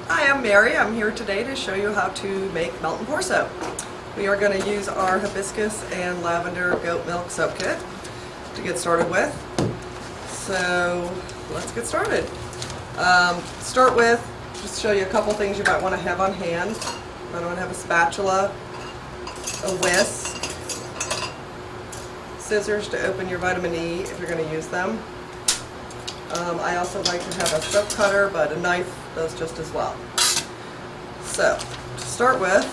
Hi, I'm Mary. I'm here today to show you how to make melt and pour soap. We are going to use our Hibiscus and Lavender goat milk soap kit to get started with. So let's get started. Start with, just show you a couple things you might want to have on hand. You might want to have a spatula, a whisk, scissors to open your vitamin E if you're going to use them. I also like to have a soap cutter, but a knife does just as well. So, to start with,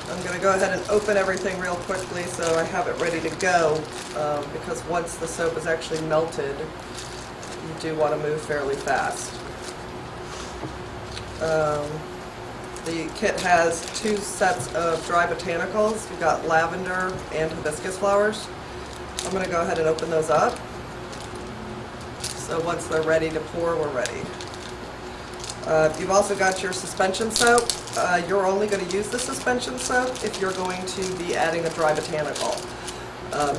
I'm going to go ahead and open everything real quickly so I have it ready to go, because once the soap is actually melted, you do want to move fairly fast. The kit has two sets of dry botanicals. You've got lavender and hibiscus flowers. I'm going to go ahead and open those up. So once they're ready to pour, we're ready. You've also got your suspension soap. You're only going to use the suspension soap if you're going to be adding a dry botanical,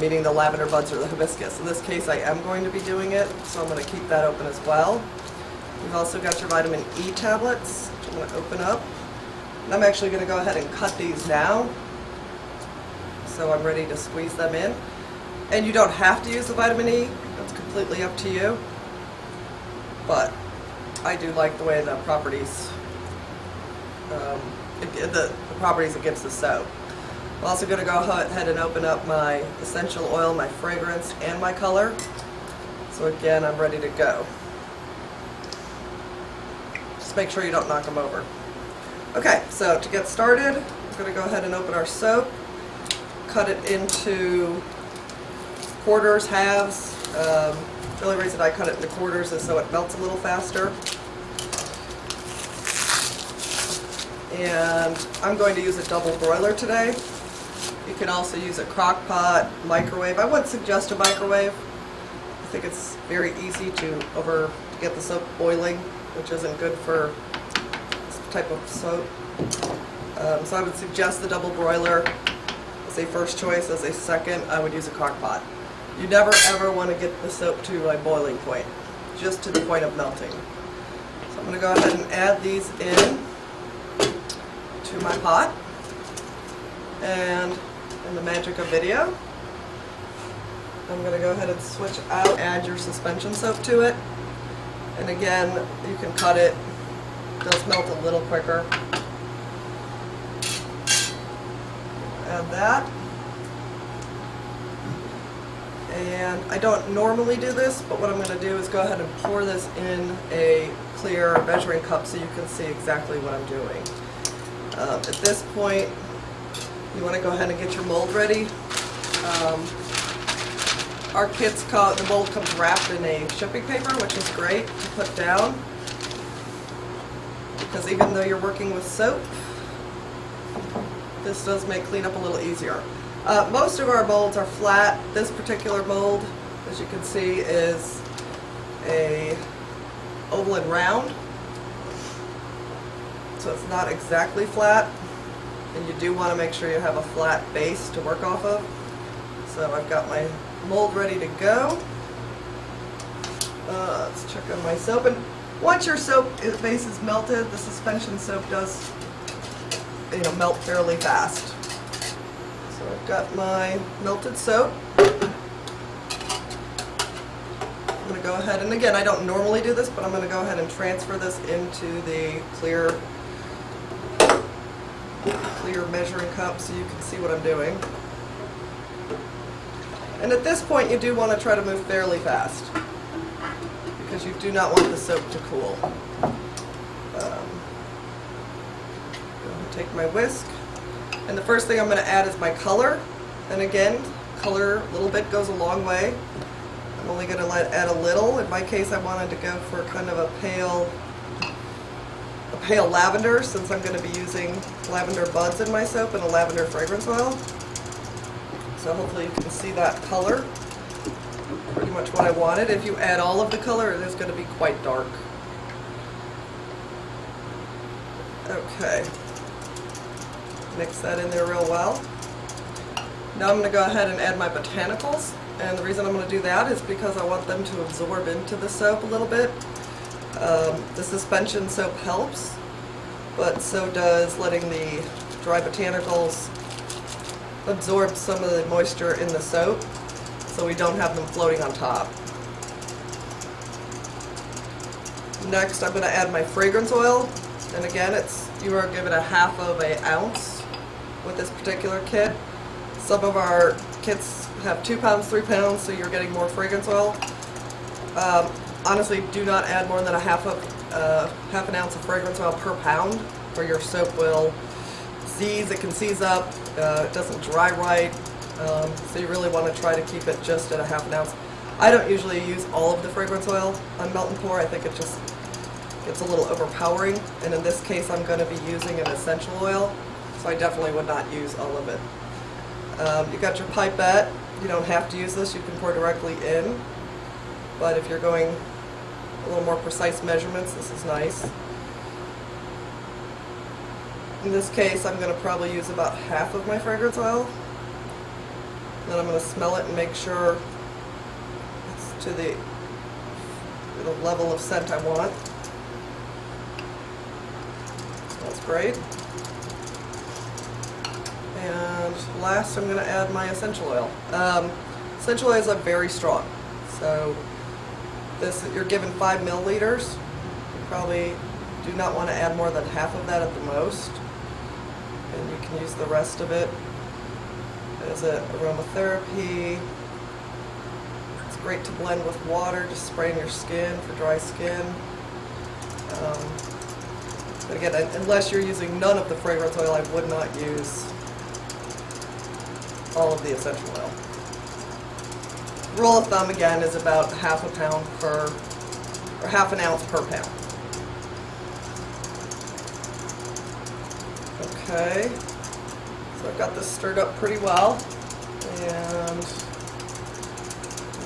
meaning the lavender buds or the hibiscus. In this case, I am going to be doing it, so I'm going to keep that open as well. You've also got your vitamin E tablets, which I'm going to open up. And I'm actually going to go ahead and cut these now, so I'm ready to squeeze them in. And you don't have to use the vitamin E, that's completely up to you. But I do like the way the properties, the properties it gives the soap. I'm also going to go ahead and open up my essential oil, my fragrance, and my color. So again, I'm ready to go. Just make sure you don't knock them over. Okay, so to get started, I'm going to go ahead and open our soap, cut it into quarters, halves. The only reason I cut it into quarters is so it melts a little faster. And I'm going to use a double broiler today. You can also use a crock pot, microwave. I wouldn't suggest a microwave. I think it's very easy to get the soap boiling, which isn't good for this type of soap. So I would suggest the double broiler as a first choice. As a second, I would use a crock pot. You never ever want to get the soap to a boiling point, just to the point of melting. So I'm going to go ahead and add these in to my pot. And in the magic of video, I'm going to go ahead and switch out, add your suspension soap to it. And again, you can cut it, it does melt a little quicker. Add that. And I don't normally do this, but what I'm going to do is go ahead and pour this in a clear measuring cup so you can see exactly what I'm doing. At this point, you want to go ahead and get your mold ready. Our kits, the mold comes wrapped in a shipping paper, which is great to put down, because even though you're working with soap, this does make cleanup a little easier. Most of our molds are flat. This particular mold, as you can see, is a oval and round, so it's not exactly flat, and you do want to make sure you have a flat base to work off of. So I've got my mold ready to go. Let's check on my soap, and once your soap base is melted, the suspension soap does, melt fairly fast. So I've got my melted soap. I'm going to go ahead, and again, I don't normally do this, but I'm going to go ahead and transfer this into the clear measuring cup so you can see what I'm doing. And at this point, you do want to try to move fairly fast, because you do not want the soap to cool. Take my whisk. And the first thing I'm going to add is my color. And again, color a little bit goes a long way. I'm only going to add a little. In my case, I wanted to go for kind of a pale lavender, since I'm going to be using lavender buds in my soap and a lavender fragrance oil. So hopefully you can see that color. Pretty much what I wanted. If you add all of the color, it is going to be quite dark. Okay. Mix that in there real well. Now I'm going to go ahead and add my botanicals, and the reason I'm going to do that is because I want them to absorb into the soap a little bit. The suspension soap helps, but so does letting the dry botanicals absorb some of the moisture in the soap so we don't have them floating on top. Next, I'm going to add my fragrance oil, and again, you are given 1/2 ounce with this particular kit. Some of our kits have 2 pounds, 3 pounds, so you're getting more fragrance oil. Honestly, do not add more than half an ounce of fragrance oil per pound, or your soap will seize. It can seize up. It doesn't dry right, so you really want to try to keep it just at 1/2 ounce. I don't usually use all of the fragrance oil on Melt and Pour. I think it just gets a little overpowering, and in this case I'm going to be using an essential oil, so I definitely would not use all of it. You got your pipette. You don't have to use this. You can pour directly in, but if you're going a little more precise measurements, this is nice. In this case, I'm going to probably use about half of my fragrance oil. Then I'm going to smell it and make sure it's to the level of scent I want. Smells great. And last, I'm going to add my essential oil. Essential oils are very strong, so you're given 5 milliliters. You probably do not want to add more than half of that at the most, and you can use the rest of it as an aromatherapy. It's great to blend with water, just spraying your skin for dry skin. But again, unless you're using none of the fragrance oil, I would not use all of the essential oil. Rule of thumb again is about 1/2 pound per, or 1/2 ounce per pound. Okay, so I've got this stirred up pretty well, and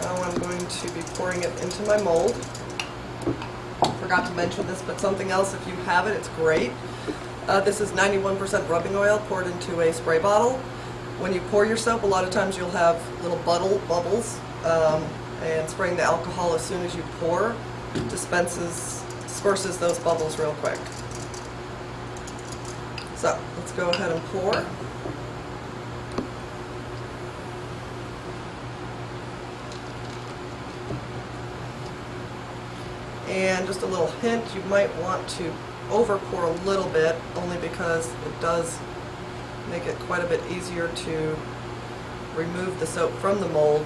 now I'm going to be pouring it into my mold. Forgot to mention this, but something else, if you have it, it's great. This is 91% rubbing oil poured into a spray bottle. When you pour your soap, a lot of times you'll have little bubbles, and spraying the alcohol as soon as you pour disperses those bubbles real quick. So let's go ahead and pour. And just a little hint, you might want to over pour a little bit, only because it does make it quite a bit easier to remove the soap from the mold.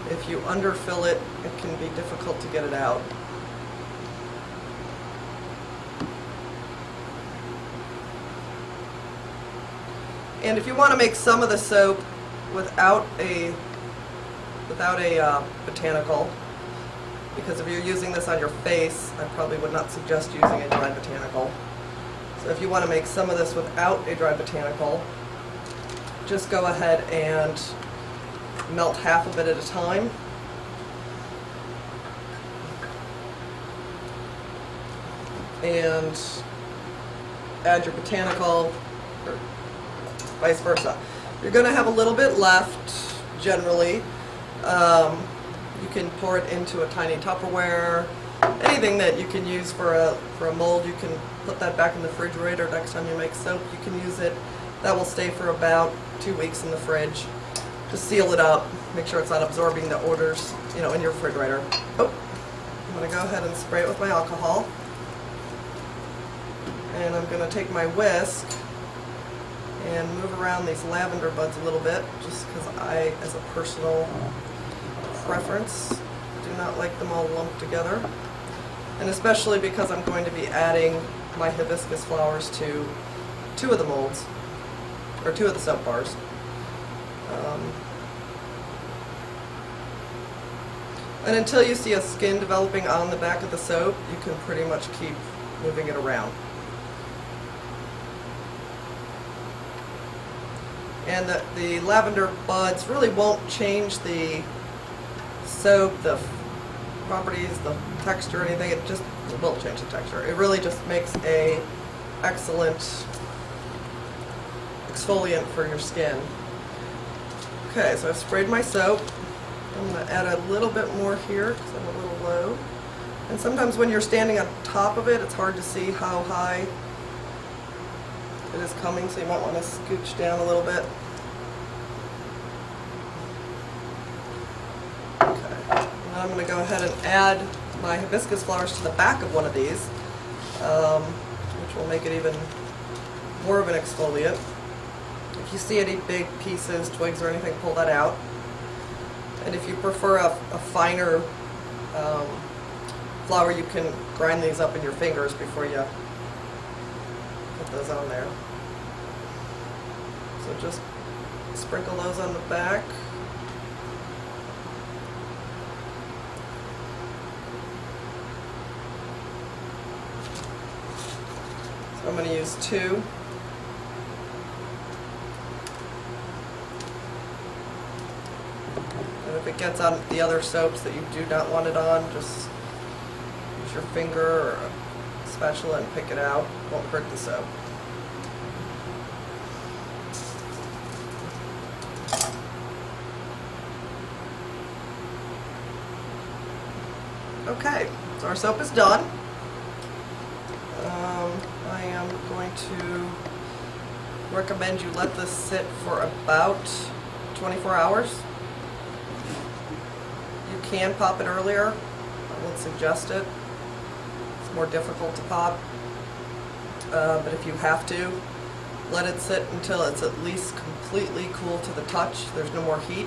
If you underfill it, it can be difficult to get it out. And if you want to make some of the soap without a botanical, because if you're using this on your face, I probably would not suggest using a dry botanical. So if you want to make some of this without a dry botanical, just go ahead and melt half of it at a time. And add your botanical, or vice versa. You're going to have a little bit left, generally. You can pour it into a tiny Tupperware. Anything that you can use for a mold, you can put that back in the refrigerator. Next time you make soap, you can use it. That will stay for about 2 weeks in the fridge. Just seal it up. Make sure it's not absorbing the odors, in your refrigerator. Oh, I'm going to go ahead and spray it with my alcohol. And I'm going to take my whisk and move around these lavender buds a little bit, just because I, as a personal preference, do not like them all lumped together. And especially because I'm going to be adding my hibiscus flowers to 2 of the molds, or 2 of the soap bars. And until you see a skin developing on the back of the soap, you can pretty much keep moving it around. And the lavender buds really won't change the soap, the properties, the texture, anything. It will change the texture. It really just makes a excellent exfoliant for your skin. Okay, so I've sprayed my soap. I'm going to add a little bit more here because I'm a little low. And sometimes when you're standing on top of it, it's hard to see how high it is coming, so you might want to scooch down a little bit. Okay, now I'm going to go ahead and add my hibiscus flowers to the back of one of these, which will make it even more of an exfoliant. If you see any big pieces, twigs or anything, pull that out. And if you prefer a finer flower, you can grind these up in your fingers before you put those on there. So just sprinkle those on the back. So I'm going to use 2. And if it gets on the other soaps that you do not want it on, just use your finger or a spatula and pick it out. It won't hurt the soap. Okay, so our soap is done. I am going to recommend you let this sit for about 24 hours. You can pop it earlier. I wouldn't suggest it. It's more difficult to pop. But if you have to, let it sit until it's at least completely cool to the touch. There's no more heat.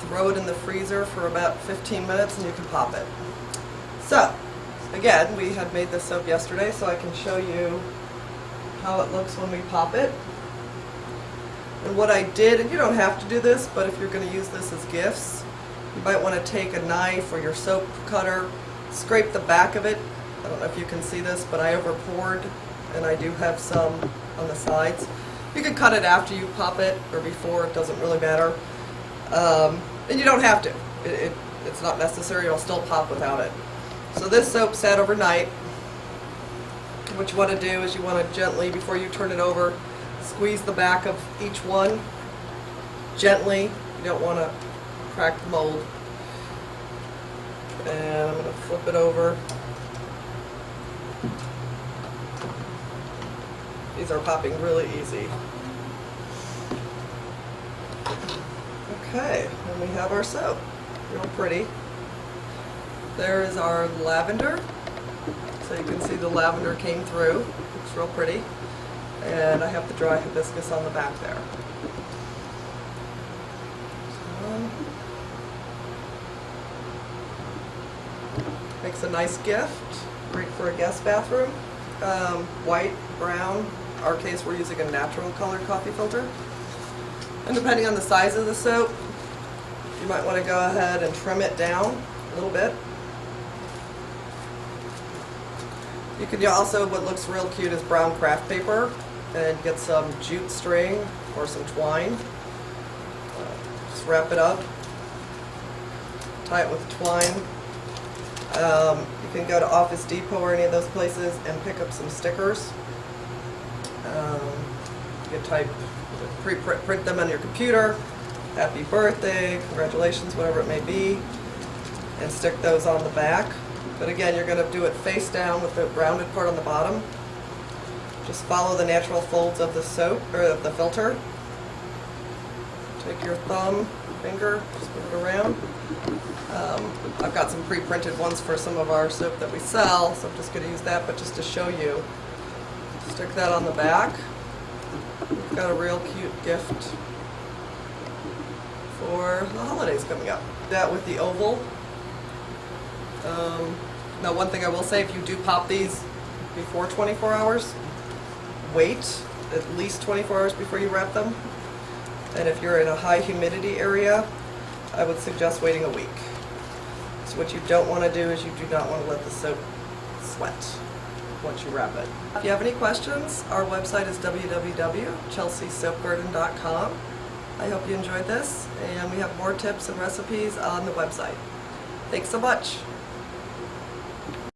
Throw it in the freezer for about 15 minutes and you can pop it. So, again, we had made this soap yesterday, so I can show you how it looks when we pop it. And what I did, and you don't have to do this, but if you're going to use this as gifts, you might want to take a knife or your soap cutter, scrape the back of it. I don't know if you can see this, but I over poured, and I do have some on the sides. You can cut it after you pop it or before, it doesn't really matter. And you don't have to. It's not necessary, it'll still pop without it. So this soap sat overnight. What you want to do is you want to gently, before you turn it over, squeeze the back of each one. Gently. You don't want to crack the mold. And I'm going to flip it over. These are popping really easy. Okay, and we have our soap. Real pretty. There is our lavender. So you can see the lavender came through. Looks real pretty. And I have the dry hibiscus on the back there. Makes a nice gift. Great for a guest bathroom. White, brown. In our case, we're using a natural colored coffee filter. And depending on the size of the soap, you might want to go ahead and trim it down a little bit. You can also, what looks real cute is brown craft paper, and get some jute string or some twine. Just wrap it up, tie it with twine. You can go to Office Depot or any of those places and pick up some stickers. You can print them on your computer. Happy birthday, congratulations, whatever it may be, and stick those on the back. But again, you're going to do it face down with the rounded part on the bottom. Just follow the natural folds of the soap, or of the filter. Take your thumb, finger, just move it around. I've got some pre-printed ones for some of our soap that we sell, so I'm just going to use that, but just to show you. Stick that on the back. We've got a real cute gift for the holidays coming up. That with the oval. Now one thing I will say, if you do pop these before 24 hours, wait at least 24 hours before you wrap them. And if you're in a high humidity area, I would suggest waiting a week. So what you don't want to do is you do not want to let the soap sweat once you wrap it. If you have any questions, our website is www.chelseasoapgarden.com. I hope you enjoyed this, and we have more tips and recipes on the website. Thanks so much.